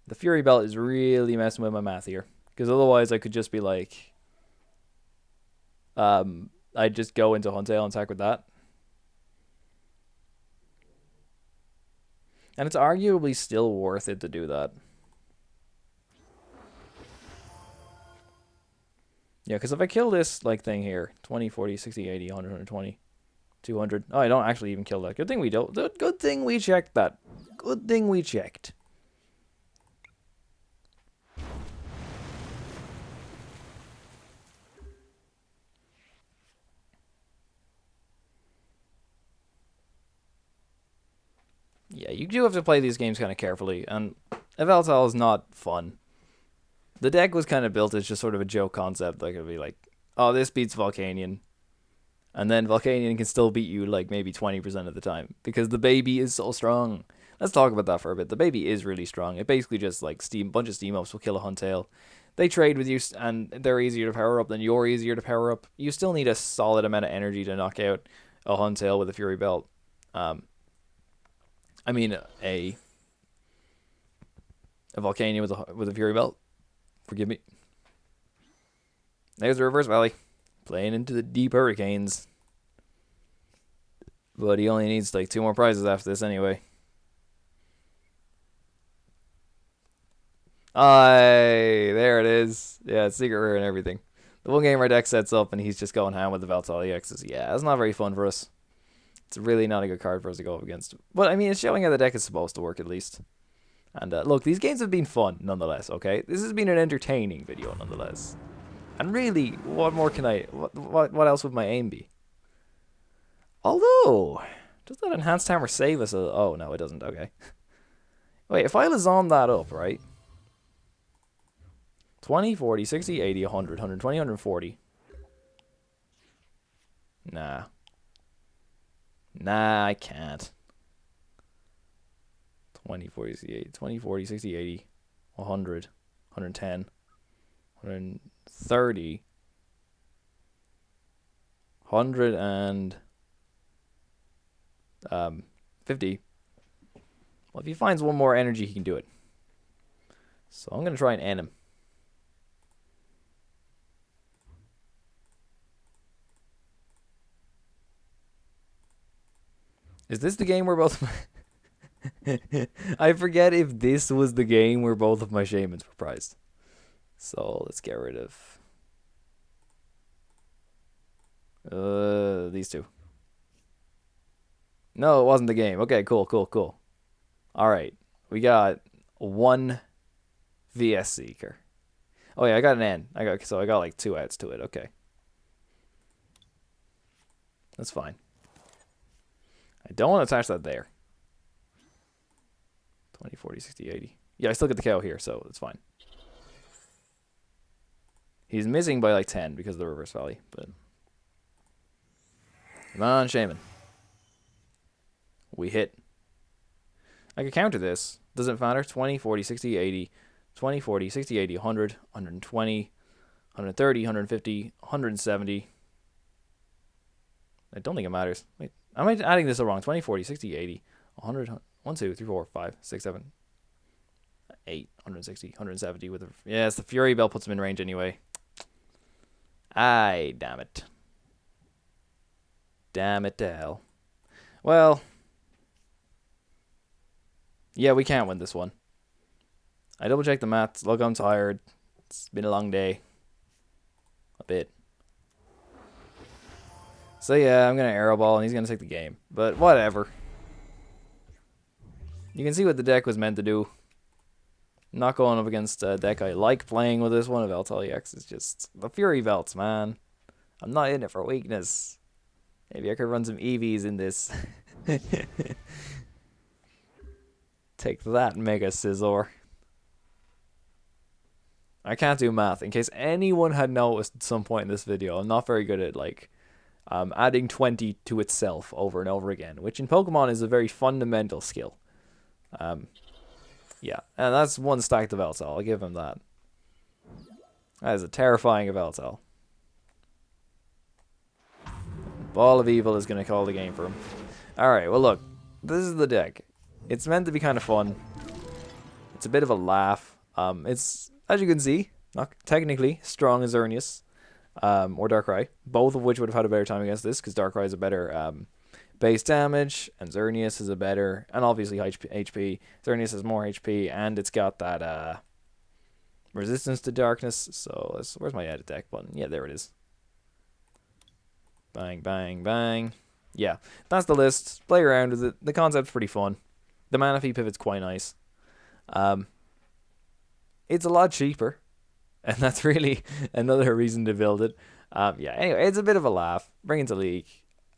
The Fury Belt is really messing with my math here. Because otherwise I could just be like... I'd just go into Huntail and attack with that. And it's arguably still worth it to do that. Yeah, because if I kill this like thing here, 20, 40, 60, 80, 100, 120, 200. Oh, I don't actually even kill that. Good thing we don't. Good thing we checked that. Good thing we checked. Yeah, you do have to play these games kind of carefully, and Yveltal is not fun. The deck was kind of built as just sort of a joke concept, like it'd be like, oh, this beats Volcanion, and then Volcanion can still beat you like maybe 20% of the time, because the baby is so strong. Let's talk about that for a bit. The baby is really strong. It basically just like bunch of steam ups will kill a Huntail. They trade with you, and they're easier to power up than you're easier to power up. You still need a solid amount of energy to knock out a Huntail with a Fury Belt. I mean a Volcanion with a Fury Belt. Forgive me. There's the Reverse Valley, playing into the deep hurricanes. But he only needs like 2 more prizes after this anyway. Aye, there it is. Yeah, it's secret rare and everything. The one game our deck sets up and he's just going ham with the Yveltal EXs. Yeah, it's not very fun for us. It's really not a good card for us to go up against. But I mean, it's showing how the deck is supposed to work at least. And look, these games have been fun nonetheless, okay? This has been an entertaining video nonetheless. And really, what more can I... What else would my aim be? Although, does that enhanced hammer save us? Oh, no, it doesn't. Okay. Wait, if I Lysandre that up, right? 20, 40, 60, 80, 100, 120, 140. Nah. Nah, I can't. 20, 40, 60, 80, 20, 40, 60, 80, 100, 110, 130, 100 and 50. Well, if he finds one more energy, he can do it. So I'm going to try and end him. Is this the game where both... I forget if this was the game where both of my Shaymins were prized. So let's get rid of... these two. No, it wasn't the game. Okay, cool, cool, cool. Alright. We got 1 VS Seeker. Oh yeah, I got an N. So I got like 2 adds to it. Okay. That's fine. I don't want to attach that there. 20, 40, 60, 80. Yeah, I still get the KO here, so it's fine. He's missing by like 10 because of the Reverse Valley, but... Come on, Shaymin. We hit. I could counter this. Doesn't matter. 20, 40, 60, 80. 20, 40, 60, 80, 100, 120, 130, 150, 170. I don't think it matters. Wait, am I adding this all wrong? 20, 40, 60, 80, 100, 1, 2, 3, 4, 5, 6, 7, 8, 160, 170 with a... Yes, the Fury Belt puts him in range anyway. Aye, damn it. Damn it to hell. Well... Yeah, we can't win this one. I double checked the maths. Look, I'm tired. It's been a long day. A bit. So yeah, I'm going to Aero Ball and he's going to take the game. But whatever. You can see what the deck was meant to do. Not going up against a deck I like playing with this one. Yveltal EX is just the Fury Belts, man. I'm not in it for weakness. Maybe I could run some EVs in this. Take that, Mega Scizor. I can't do math. In case anyone had noticed at some point in this video, I'm not very good at like adding 20 to itself over and over again, which in Pokemon is a very fundamental skill. Yeah, and that's one stacked Yveltal. I'll give him that. That is a terrifying Yveltal. Ball of Evil is going to call the game for him. Alright, well look, this is the deck. It's meant to be kind of fun. It's a bit of a laugh. It's, as you can see, not technically strong as Xerneas or Darkrai, both of which would have had a better time against this, because Darkrai is a better base damage, and Xerneas is a better, and obviously HP. Xerneas has more HP, and it's got that resistance to darkness. So where's my edit deck button? Yeah, there it is. Bang, bang, bang. Yeah, that's the list. Play around with it. The concept's pretty fun. The Manaphy pivot's quite nice. It's a lot cheaper, and that's really another reason to build it. Yeah, anyway, it's a bit of a laugh. Bring it to League.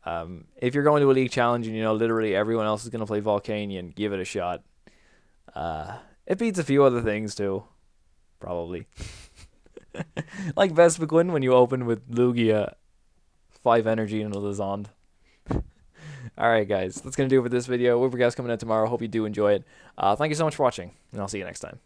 If you're going to a League challenge and you know literally everyone else is going to play Volcanion, give it a shot. It beats a few other things too, probably. Like Vespiquen when you open with Lugia, 5 energy and a Lysandre. Alright guys, that's going to do it for this video. Woopercast coming out tomorrow. Hope you do enjoy it. Thank you so much for watching, and I'll see you next time.